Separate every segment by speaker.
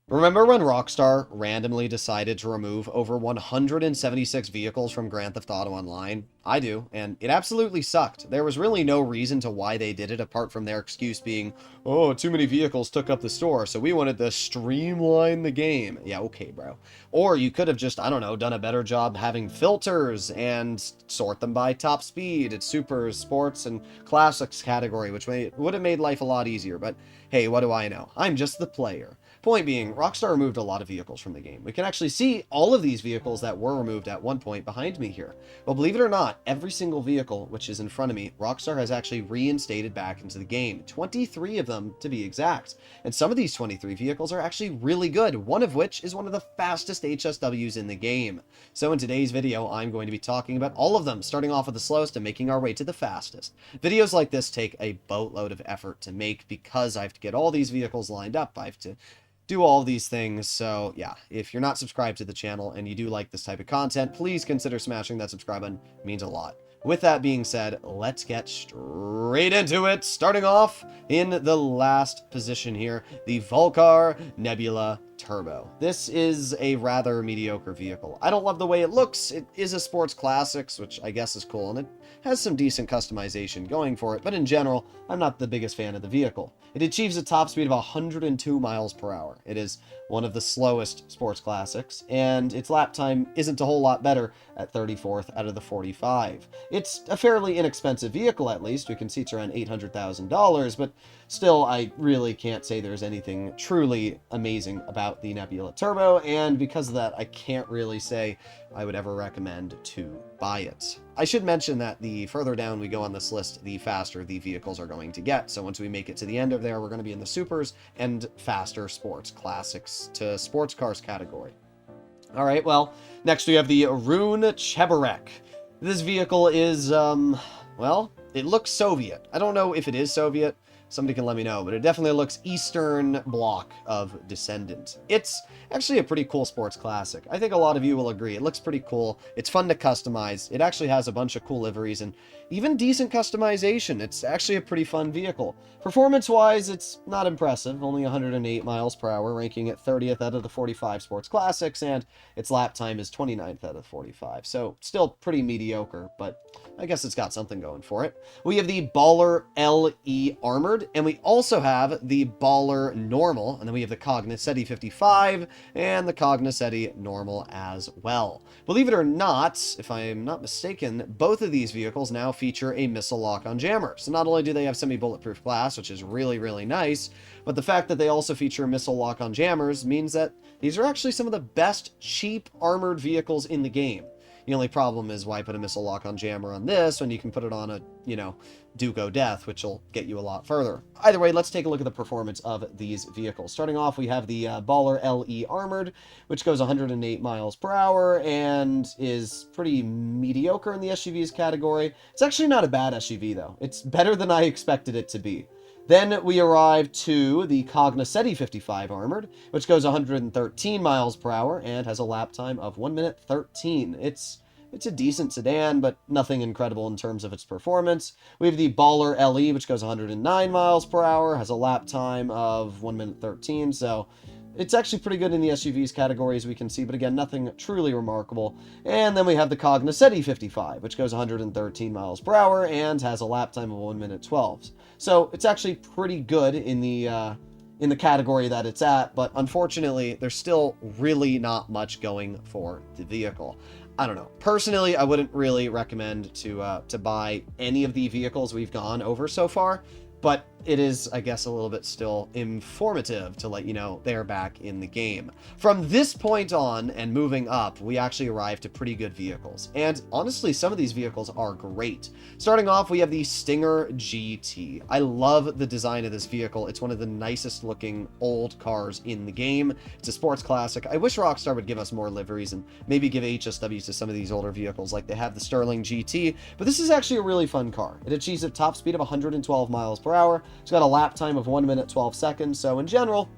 Speaker 1: Remember when Rockstar randomly decided to remove over 176 vehicles from Grand Theft Auto Online? I do, and it absolutely sucked. There was really no reason to why they did it apart from their excuse being, oh, too many vehicles took up the store, so we wanted to streamline the game. Yeah, okay, bro. Or you could have just, I don't know, done a better job having filters and sort them by top speed. It's supers, sports, and classics category, which would have made life a lot easier, but hey, what do I know? I'm just the player. Point being, Rockstar removed a lot of vehicles from the game. We can actually see all of these vehicles that were removed at one point behind me here. Well, believe it or not, every single vehicle which is in front of me, Rockstar has actually reinstated back into the game. 23 of them, to be exact. And some of these 23 vehicles are actually really good, one of which is one of the fastest HSWs in the game. So in today's video, I'm going to be talking about all of them, starting off with the slowest and making our way to the fastest. Videos like this take a boatload of effort to make because I have to get all these vehicles lined up. I have to do all of these things. So yeah, if you're not subscribed to the channel and you do like this type of content, please consider smashing that subscribe button. It means a lot. With that being said, let's get straight into it. Starting off in the last position here, the Volcar Nebula Turbo. This is a rather mediocre vehicle. I don't love the way it looks. It is a sports classics, which I guess is cool, and it has some decent customization going for it, but in general, I'm not the biggest fan of the vehicle. It achieves a top speed of 102 miles per hour. It is one of the slowest sports classics, and its lap time isn't a whole lot better at 34th out of the 45. It's a fairly inexpensive vehicle, at least. We can see it's around $800,000, but still, I really can't say there's anything truly amazing about the Nebula Turbo, and because of that, I can't really say I would ever recommend to buy it. I should mention that the further down we go on this list, the faster the vehicles are going to get. So once we make it to the end of there, we're going to be in the supers and faster sports classics to sports cars category. All right, well, next we have the Rune Cheber. This vehicle is, well, it looks Soviet. I don't know if it is Soviet. Somebody can let me know, but it definitely looks Eastern Bloc of descendant. It's actually a pretty cool sports classic. I think a lot of you will agree. It looks pretty cool. It's fun to customize. It actually has a bunch of cool liveries and even decent customization. It's actually a pretty fun vehicle. Performance-wise, it's not impressive. Only 108 miles per hour, ranking at 30th out of the 45 sports classics, and its lap time is 29th out of 45. So still pretty mediocre, but I guess it's got something going for it. We have the Baller LE Armored, and we also have the Baller Normal, and then we have the Cognoscenti 55 and the Cognoscenti Normal as well. Believe it or not, if I'm not mistaken, both of these vehicles now feature a missile lock-on jammer. So not only do they have semi-bulletproof glass, which is really, really nice, but the fact that they also feature missile lock-on jammers means that these are actually some of the best cheap armored vehicles in the game. The only problem is why put a missile lock-on jammer on this when you can put it on a, Duco Death, which will get you a lot further. Either way, let's take a look at the performance of these vehicles. Starting off, we have the Baller LE Armored, which goes 108 miles per hour and is pretty mediocre in the SUVs category. It's actually not a bad SUV, though. It's better than I expected it to be. Then we arrive to the Cognoscenti 55 Armored, which goes 113 miles per hour and has a lap time of 1 minute 13. It's a decent sedan, but nothing incredible in terms of its performance. We have the Baller LE, which goes 109 miles per hour, has a lap time of 1 minute 13, so it's actually pretty good in the SUVs category, as we can see, but again, nothing truly remarkable. And then we have the Cognoscenti 55, which goes 113 miles per hour and has a lap time of 1 minute 12. So it's actually pretty good in the category that it's at, but unfortunately, there's still really not much going for the vehicle. I don't know. Personally, I wouldn't really recommend to buy any of the vehicles we've gone over so far, but it is, I guess, a little bit still informative to let you know they're back in the game. From this point on and moving up, we actually arrive to pretty good vehicles. And honestly, some of these vehicles are great. Starting off, we have the Stinger GT. I love the design of this vehicle. It's one of the nicest looking old cars in the game. It's a sports classic. I wish Rockstar would give us more liveries and maybe give HSWs to some of these older vehicles like they have the Sterling GT, but this is actually a really fun car. It achieves a top speed of 112 miles per hour. It's got a lap time of 1 minute 12 seconds, so in general,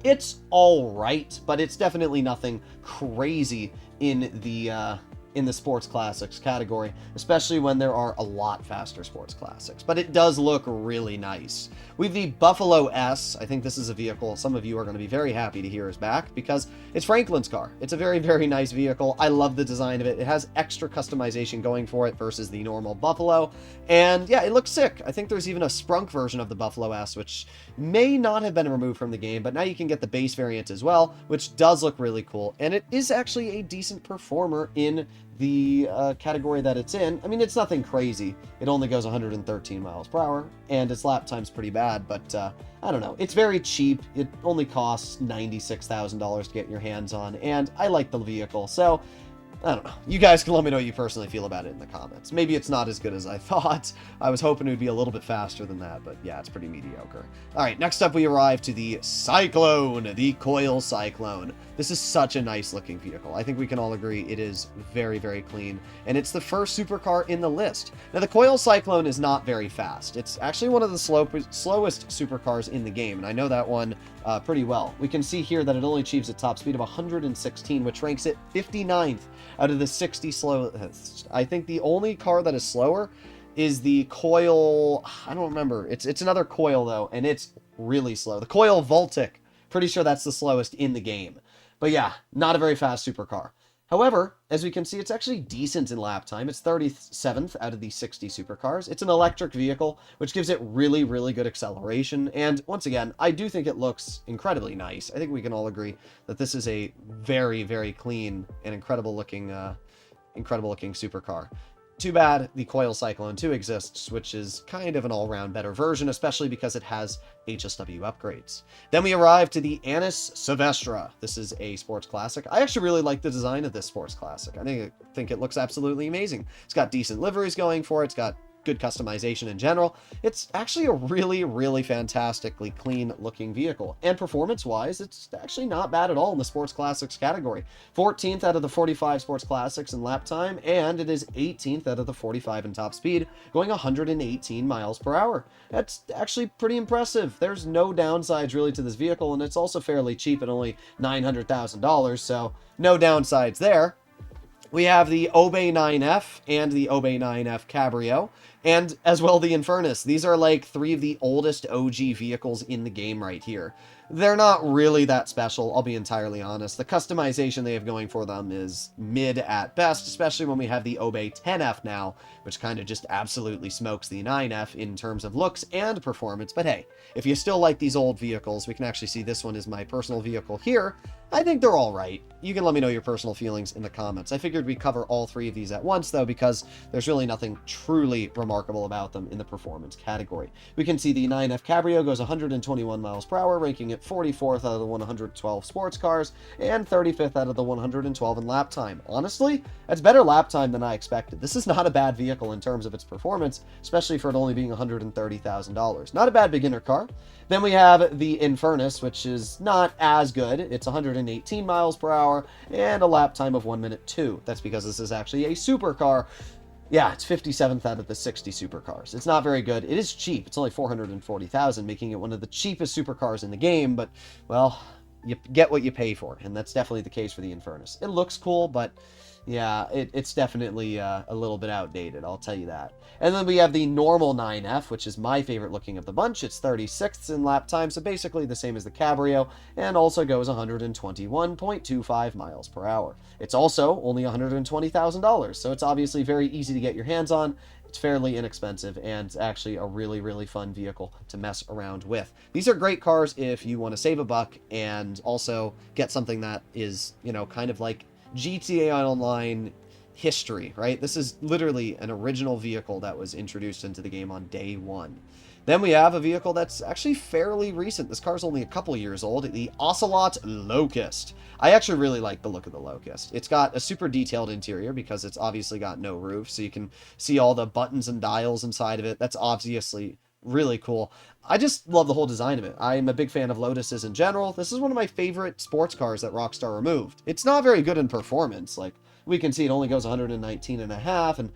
Speaker 1: it's all right, but it's definitely nothing crazy in the in the sports classics category, especially when there are a lot faster sports classics. But it does look really nice. We have the Buffalo S. I think this is a vehicle some of you are going to be very happy to hear is back because it's Franklin's car. It's a very, very nice vehicle. I love the design of it. It has extra customization going for it versus the normal Buffalo. And yeah, it looks sick. I think there's even a sprunk version of the Buffalo S, which may not have been removed from the game, but now you can get the base variant as well, which does look really cool. And it is actually a decent performer in the category that it's in. I mean, it's nothing crazy. It only goes 113 miles per hour, and its lap time's pretty bad, but I don't know. It's very cheap. It only costs $96,000 to get your hands on, and I like the vehicle, so I don't know. You guys can let me know how you personally feel about it in the comments. Maybe it's not as good as I thought. I was hoping it would be a little bit faster than that, but yeah, it's pretty mediocre. All right, next up we arrive to the Cyclone, the Coil Cyclone. This is such a nice looking vehicle. I think we can all agree it is very, very clean, and it's the first supercar in the list. Now, the Coil Cyclone is not very fast. It's actually one of the slowest supercars in the game, and I know that one pretty well. We can see here that it only achieves a top speed of 116, which ranks it 59th out of the 60 slowest. I think the only car that is slower is the Coil, I don't remember. It's another Coil though, and it's really slow. The Coil Voltic. Pretty sure that's the slowest in the game. But yeah, not a very fast supercar. However, as we can see, it's actually decent in lap time. It's 37th out of the 60 supercars. It's an electric vehicle, which gives it really, really good acceleration. And once again, I do think it looks incredibly nice. I think we can all agree that this is a very, very clean and incredible looking supercar. Too bad the Coil Cyclone 2 exists, which is kind of an all-round better version, especially because it has HSW upgrades. Then we arrive to the Annis Sylvestra. This is a sports classic. I actually really like the design of this sports classic. I think it looks absolutely amazing. It's got decent liveries going for it. It's got good customization in general. It's actually a really, really fantastically clean looking vehicle. And performance-wise, it's actually not bad at all in the sports classics category. 14th out of the 45 sports classics in lap time, and it is 18th out of the 45 in top speed, going 118 miles per hour. That's actually pretty impressive. There's no downsides really to this vehicle, and it's also fairly cheap at only $900,000, so no downsides there. We have the Obey 9F and the Obey 9F Cabrio, and as well the Infernus. These are like three of the oldest OG vehicles in the game right here. They're not really that special, I'll be entirely honest. The customization they have going for them is mid at best, especially when we have the Obey 10F now, which kind of just absolutely smokes the 9F in terms of looks and performance. But hey, if you still like these old vehicles, we can actually see this one is my personal vehicle here. I think they're all right. You can let me know your personal feelings in the comments. I figured we'd cover all three of these at once, though, because there's really nothing truly remarkable about them in the performance category. We can see the 9F Cabrio goes 121 miles per hour, ranking it 44th out of the 112 sports cars, and 35th out of the 112 in lap time. Honestly, that's better lap time than I expected. This is not a bad vehicle in terms of its performance, especially for it only being $130,000. Not a bad beginner car. Then we have the Infernus, which is not as good. It's 118 miles per hour and a lap time of 1 minute 2. That's because this is actually a supercar. Yeah, it's 57th out of the 60 supercars. It's not very good. It is cheap. It's only $440,000, making it one of the cheapest supercars in the game, but, well, you get what you pay for, and that's definitely the case for the Infernus. It looks cool, but yeah, it's definitely a little bit outdated, I'll tell you that. And then we have the normal 9F, which is my favorite looking of the bunch. It's 36th in lap time, so basically the same as the Cabrio, and also goes 121.25 miles per hour. It's also only $120,000, so it's obviously very easy to get your hands on. It's fairly inexpensive, and it's actually a really, really fun vehicle to mess around with. These are great cars if you want to save a buck and also get something that is, you know, kind of like GTA Online history, right? This is literally an original vehicle that was introduced into the game on day one. Then we have a vehicle that's actually fairly recent. This car's only a couple years old, the Ocelot Locust. I actually really like the look of the Locust. It's got a super detailed interior because it's obviously got no roof, so you can see all the buttons and dials inside of it. That's obviously really cool. I just love the whole design of it. I'm a big fan of Lotuses in general. This is one of my favorite sports cars that Rockstar removed. It's not very good in performance. Like, we can see it only goes 119.5, and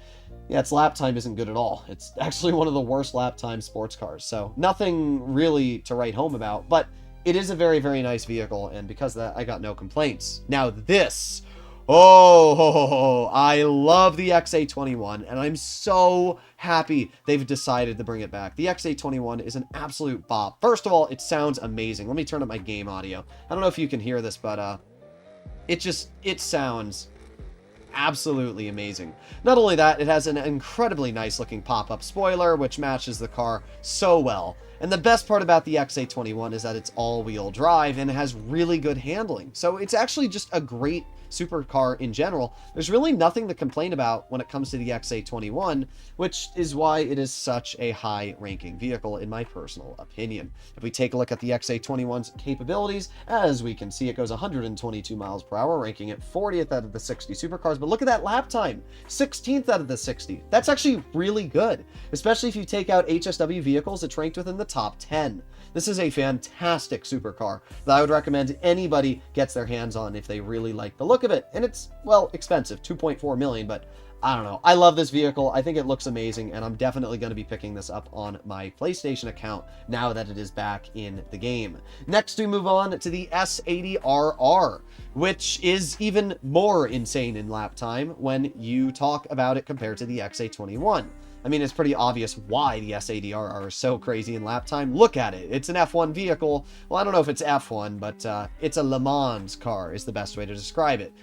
Speaker 1: yeah, its lap time isn't good at all. It's actually one of the worst lap time sports cars, so nothing really to write home about, but it is a very, very nice vehicle, and because of that, I got no complaints. Now this, Oh, I love the XA21, and I'm so happy they've decided to bring it back. The XA21 is an absolute bop. First of all, it sounds amazing. Let me turn up my game audio. I don't know if you can hear this, but it sounds absolutely amazing. Not only that, it has an incredibly nice looking pop-up spoiler, which matches the car so well. And the best part about the XA21 is that it's all-wheel drive and it has really good handling. So it's actually just a great supercar in general. There's really nothing to complain about when it comes to the XA21, which is why it is such a high-ranking vehicle in my personal opinion. If we take a look at the XA21's capabilities, as we can see, it goes 122 miles per hour, ranking it 40th out of the 60 supercars. But look at that lap time, 16th out of the 60. That's actually really good, especially if you take out HSW vehicles. It's ranked within the top 10. This is a fantastic supercar that I would recommend anybody gets their hands on if they really like the look of it. And it's, well, expensive, 2.4 million, but I don't know. I love this vehicle. I think it looks amazing, and I'm definitely going to be picking this up on my PlayStation account now that it is back in the game. Next, we move on to the S80RR, which is even more insane in lap time when you talk about it compared to the XA21. I mean, it's pretty obvious why the S80RR is so crazy in lap time. Look at it. It's an F1 vehicle. Well, I don't know if it's F1, but it's a Le Mans car is the best way to describe it.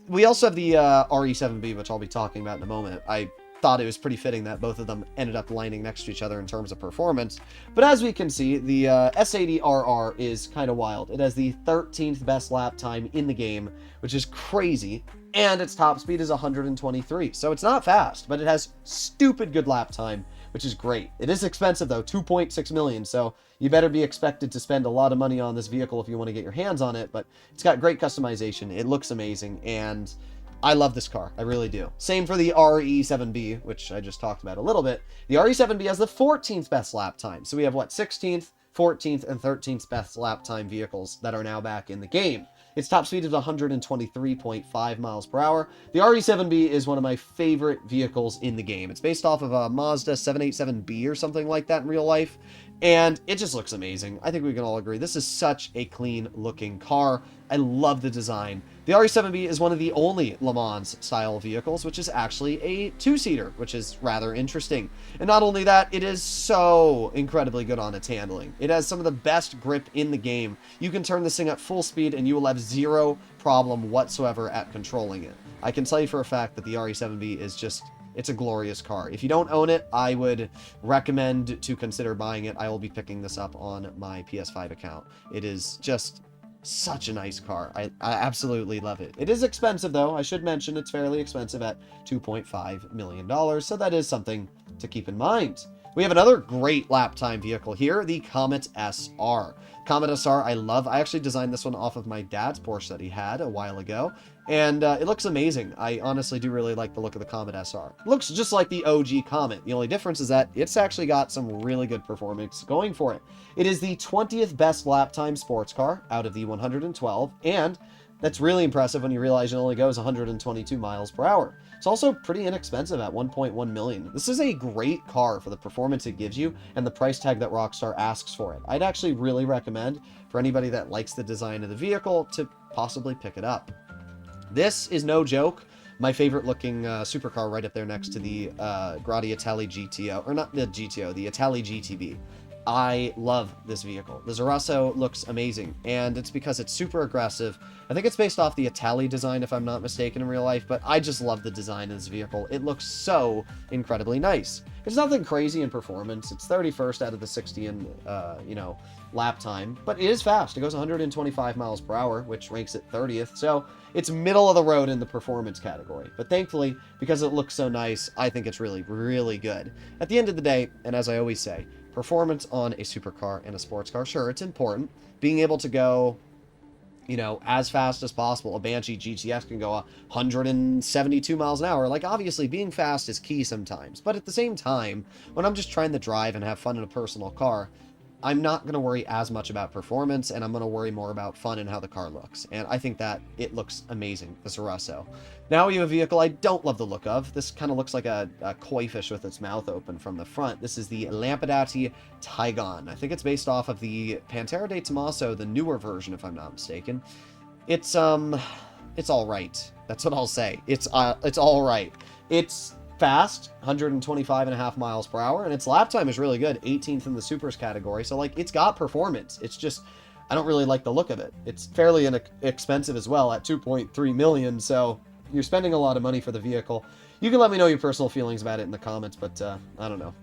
Speaker 1: We also have the RE7B, which I'll be talking about in a moment. I thought it was pretty fitting that both of them ended up lining next to each other in terms of performance. But as we can see, the S80RR is kind of wild. It has the 13th best lap time in the game, which is crazy. And its top speed is 123. So it's not fast, but it has stupid good lap time, which is great. It is expensive though, 2.6 million. So you better be expected to spend a lot of money on this vehicle if you want to get your hands on it, but it's got great customization. It looks amazing, and I love this car. I really do. Same for the RE7B, which I just talked about a little bit. The RE7B has the 14th best lap time. So we have what, 16th, 14th, and 13th best lap time vehicles that are now back in the game. Its top speed is 123.5 miles per hour. The RE7B is one of my favorite vehicles in the game. It's based off of a Mazda 787B or something like that in real life, and it just looks amazing. I think we can all agree. This is such a clean-looking car. I love the design. The RE7B is one of the only Le Mans-style vehicles, which is actually a two-seater, which is rather interesting. And not only that, it is so incredibly good on its handling. It has some of the best grip in the game. You can turn this thing at full speed, and you will have zero problem whatsoever at controlling it. I can tell you for a fact that the RE7B is just... it's a glorious car. If you don't own it, I would recommend to consider buying it. I will be picking this up on my PS5 account. It is just such a nice car. I absolutely love it. It is expensive, though. I should mention it's fairly expensive at $2.5 million, so that is something to keep in mind. We have another great lap time vehicle here, the Comet SR. Comet SR, I love. I actually designed this one off of my dad's Porsche that he had a while ago, and it looks amazing. I honestly do really like the look of the Comet SR. It looks just like the OG Comet. The only difference is that it's actually got some really good performance going for it. It is the 20th best lap time sports car out of the 112, and that's really impressive when you realize it only goes 122 miles per hour. It's also pretty inexpensive at 1.1 million. This is a great car for the performance it gives you and the price tag that Rockstar asks for it. I'd actually really recommend for anybody that likes the design of the vehicle to possibly pick it up. This is no joke. My favorite looking supercar right up there next to the Grotti Itali GTO, or not the GTO, the Itali GTB. I love this vehicle. The Zarasso looks amazing, and it's because it's super aggressive. I think it's based off the Itali design, if I'm not mistaken, in real life, but I just love the design of this vehicle. It looks so incredibly nice. It's nothing crazy in performance. It's 31st out of the 60 in, lap time, but it is fast. It goes 125 miles per hour, which ranks it 30th, so it's middle of the road in the performance category. But thankfully, because it looks so nice, I think it's really, really good. At the end of the day, and as I always say, performance on a supercar and a sports car, sure, it's important. Being able to go, as fast as possible. A Banshee GTS can go 172 miles an hour. Like, obviously, being fast is key sometimes. But at the same time, when I'm just trying to drive and have fun in a personal car, I'm not going to worry as much about performance, and I'm going to worry more about fun and how the car looks. And I think that it looks amazing, the Zarasso. Now we have a vehicle I don't love the look of. This kind of looks like a koi fish with its mouth open from the front. This is the Lampadati Taigon. I think it's based off of the Pantera de Tomaso, the newer version, if I'm not mistaken. It's all right. That's what I'll say. It's all right. It's fast, 125.5 miles per hour, and its lap time is really good, 18th in the supers category. So like, it's got performance. It's just, I don't really like the look of it. It's fairly expensive as well at 2.3 million. So you're spending a lot of money for the vehicle. You can let me know your personal feelings about it in the comments, but I don't know.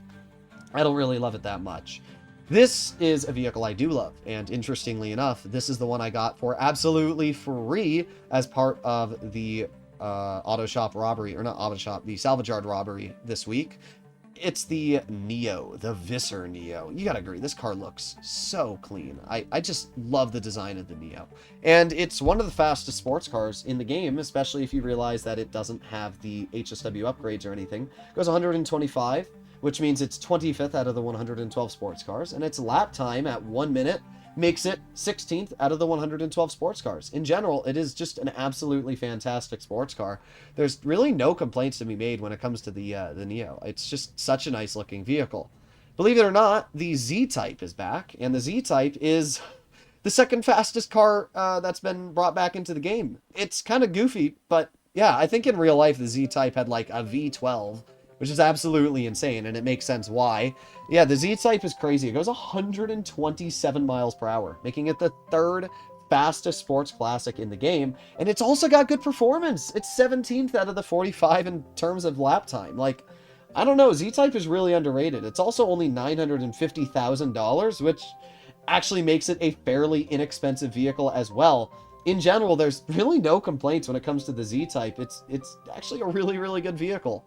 Speaker 1: I don't really love it that much. This is a vehicle I do love, and interestingly enough, this is the one I got for absolutely free as part of the auto shop robbery, or not auto shop, the salvage yard robbery this week. It's the Neo, the Visser Neo. You gotta agree, this car looks so clean. I just love the design of the Neo. And it's one of the fastest sports cars in the game, especially if you realize that it doesn't have the HSW upgrades or anything. It goes 125, which means it's 25th out of the 112 sports cars, and its lap time at 1 minute makes it 16th out of the 112 sports cars. In general, it is just an absolutely fantastic sports car. There's really no complaints to be made when it comes to the Neo. It's just such a nice looking vehicle. Believe it or not, the Z-Type is back, and the Z-Type is the second fastest car that's been brought back into the game. It's kind of goofy, but yeah, I think in real life the Z-Type had like a V12, which is absolutely insane, and it makes sense why. Yeah, the Z-Type is crazy. It goes 127 miles per hour, making it the third fastest sports classic in the game, and it's also got good performance. It's 17th out of the 45 in terms of lap time. Like, I don't know, Z-Type is really underrated. It's also only $950,000, which actually makes it a fairly inexpensive vehicle as well. In general, there's really no complaints when it comes to the Z-Type. It's actually a really, really good vehicle.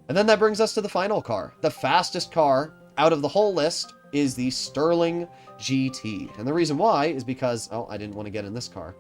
Speaker 1: And then that brings us to the final car. The fastest car out of the whole list is the Sterling GT. And the reason why is because, oh, I didn't want to get in this car.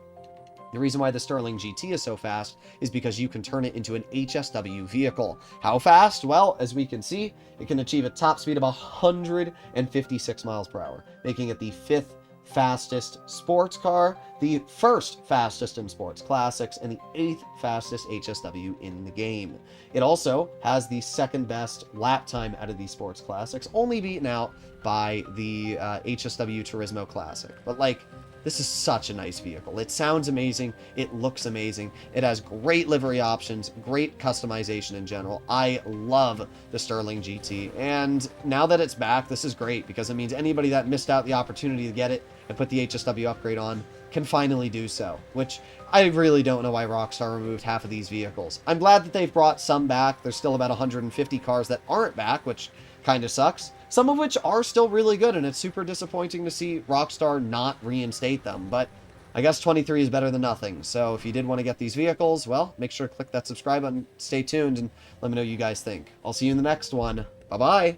Speaker 1: The reason why the Sterling GT is so fast is because you can turn it into an HSW vehicle. How fast? Well, as we can see, it can achieve a top speed of 156 miles per hour, making it the fifth fastest sports car, the first fastest in sports classics, and the 8th fastest HSW in the game. It also has the second best lap time out of these sports classics, only beaten out by the HSW Turismo Classic. But like, this is such a nice vehicle. It sounds amazing. It looks amazing. It has great livery options, great customization in general. I love the Sterling GT. And now that it's back, this is great because it means anybody that missed out the opportunity to get it and put the HSW upgrade on can finally do so, which I really don't know why Rockstar removed half of these vehicles. I'm glad that they've brought some back. There's still about 150 cars that aren't back, which kind of sucks. Some of which are still really good, and it's super disappointing to see Rockstar not reinstate them, but I guess 23 is better than nothing. So if you did want to get these vehicles, well, make sure to click that subscribe button, stay tuned, and let me know what you guys think. I'll see you in the next one. Bye-bye!